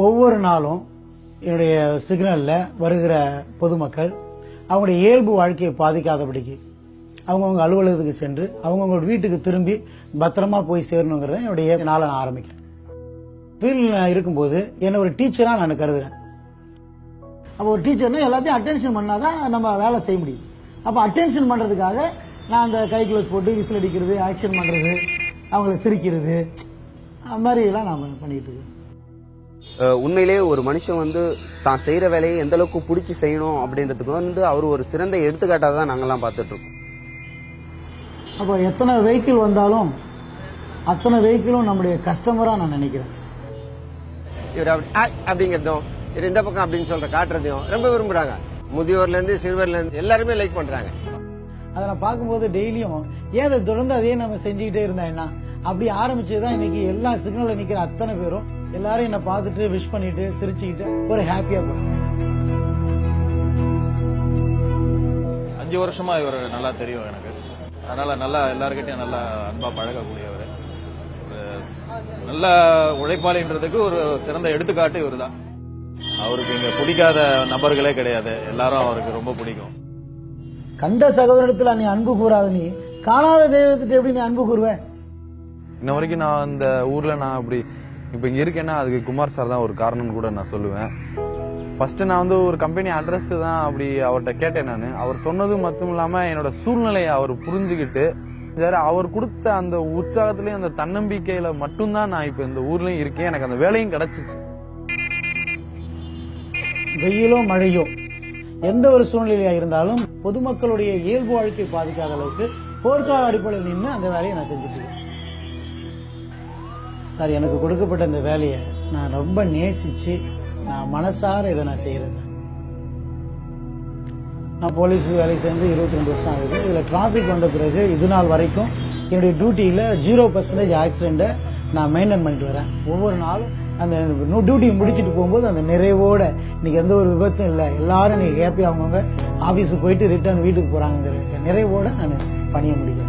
ஒவ்வொரு நாளும் என்னுடைய சிக்னல்ல வருகிற பொதுமக்கள் அவங்களுடைய இயல்பு வாழ்க்கையை பாதிக்காதபடிக்கு அவங்கவுங்க அலுவலகத்துக்கு சென்று அவங்கவுங்க வீட்டுக்கு திரும்பி பத்திரமா போய் சேரணுங்கிறத என்னுடைய நாளை நான் ஆரம்பிக்கிறேன். ஃபீல்டில் நான் இருக்கும்போது என்னை ஒரு டீச்சரா நான் கருதுறேன். அப்போ ஒரு டீச்சர்னா எல்லாத்தையும் அட்டென்ஷன் பண்ணாதான் நம்ம வேலை செய்ய முடியும். அப்போ அட்டென்ஷன் பண்றதுக்காக நான் அந்த கை க்ளோஸ் போட்டு விசில் அடிக்கிறது, ஆக்ஷன் பண்றது, அவங்கள சிரிக்கிறது, அது மாதிரி எல்லாம் நான் பண்ணிட்டு இருக்கேன். உண்மையிலேயே ஒரு மனுஷன் தான் செய்யற வேலையை எந்த அளவுக்கு பிடிச்சி செய்யணும் அப்படின்றதுக்கு அவர் ஒரு சிறந்த எடுத்துக்காட்டாக தான் நாங்கெல்லாம் பார்த்துட்டு இருக்கோம். அப்போ எத்தனை வெஹிக்கிள் வந்தாலும் அத்தனை வெஹிக்கிளும் நம்முடைய கஸ்டமரா நான் நினைக்கிறேன். இவர் அப்படிங்கிறதும் இந்த பக்கம் அப்படின்னு சொல்ற காட்டுறதையும் ரொம்ப விரும்புறாங்க. முதியோர்ல இருந்து சிறுவர்ல இருந்து எல்லாருமே லைக் பண்றாங்க. அதை நான் பார்க்கும்போது டெய்லியும் ஏன் அதை தொடர்ந்து அதே நம்ம செஞ்சுக்கிட்டே இருந்தா என்ன, அப்படி ஆரம்பிச்சதுதான் இன்னைக்கு எல்லா சிக்னல்ல நிக்கிற அத்தனை பேரும் எல்லாரும் என்ன பார்த்துட்டு விஷ் பண்ணிட்டு சிரிச்சுக்கிட்டு ஒரு ஹாப்பியா போறாங்க. 5 வருஷமா இவர் நல்லா தெரியும் எனக்கு. அதனால நல்லா எல்லாருக்கிட்டையும் நல்லா அன்பா பழகக்கூடியவர், நல்ல உழைப்பாளின்றதுக்கு ஒரு சிறந்த எடுத்துக்காட்டு இவர் தான். அவருக்கு இங்க பிடிக்காத நபர்களே கிடையாது, எல்லாரும் அவருக்கு ரொம்ப பிடிக்கும். கண்ட சகோதரத்துல நீ அன்பு கூறாத, நீ காணாத தெய்வத்திட்ட எப்படி நீ அன்பு கூறுவேன்? இன்ன வரைக்கும் நான் இந்த ஊர்ல நான் அப்படி இப்ப இங்க இருக்கேன்னா அதுக்கு குமார் சார் தான் ஒரு காரணம்னு கூட நான் சொல்லுவேன். ஃபர்ஸ்ட் நான் ஒரு கம்பெனி அட்ரஸ் தான் அப்படி அவர்கிட்ட கேட்டேன். நான் அவர் சொன்னது மட்டும் இல்லாம என்னோட சூழ்நிலையை அவர் புரிஞ்சுக்கிட்டு அவர் கொடுத்த அந்த உற்சாகத்திலயும் அந்த தன்னம்பிக்கையில மட்டும்தான் நான் இப்ப இந்த ஊர்லயும் இருக்கேன். எனக்கு அந்த வேலையும் கிடைச்சிச்சு. வெயிலோ மழையோ எந்த ஒரு சூழ்நிலையா இருந்தாலும் பொதுமக்களுடைய இயல்பு வாழ்க்கை பாதிக்காத அளவுக்கு போர்க்கால அடிப்படையில் நின்று அந்த வேலையை நான் செஞ்சுட்டு இருக்கேன். சார், எனக்கு கொடுக்கப்பட்ட இந்த வேலையை நான் ரொம்ப நேசிச்சு நான் மனசார இதை நான் செய்யறேன் சார். நான் போலீஸ் வேலை சேர்ந்து 22 வருஷம் ஆகுது. இதுல டிராபிக் வந்த பிறகு இது நாள் வரைக்கும் என்னுடைய டியூட்டியில 0% ஆக்சிடென்ட்டை நான் மெயின்டைன் பண்ணிட்டு வரேன். ஒவ்வொரு நாளும் அந்த டியூட்டி முடிச்சுட்டு போகும்போது அந்த நிறைவோட இன்னைக்கு எந்த ஒரு விபத்தும் இல்லை, எல்லாரும் இன்னைக்கு ஹாப்பி, அவங்கவுங்க ஆபீஸுக்கு போயிட்டு ரிட்டர்ன் வீட்டுக்கு போறாங்கிற நிறைவோட நான் பணிய முடிக்கிறேன்.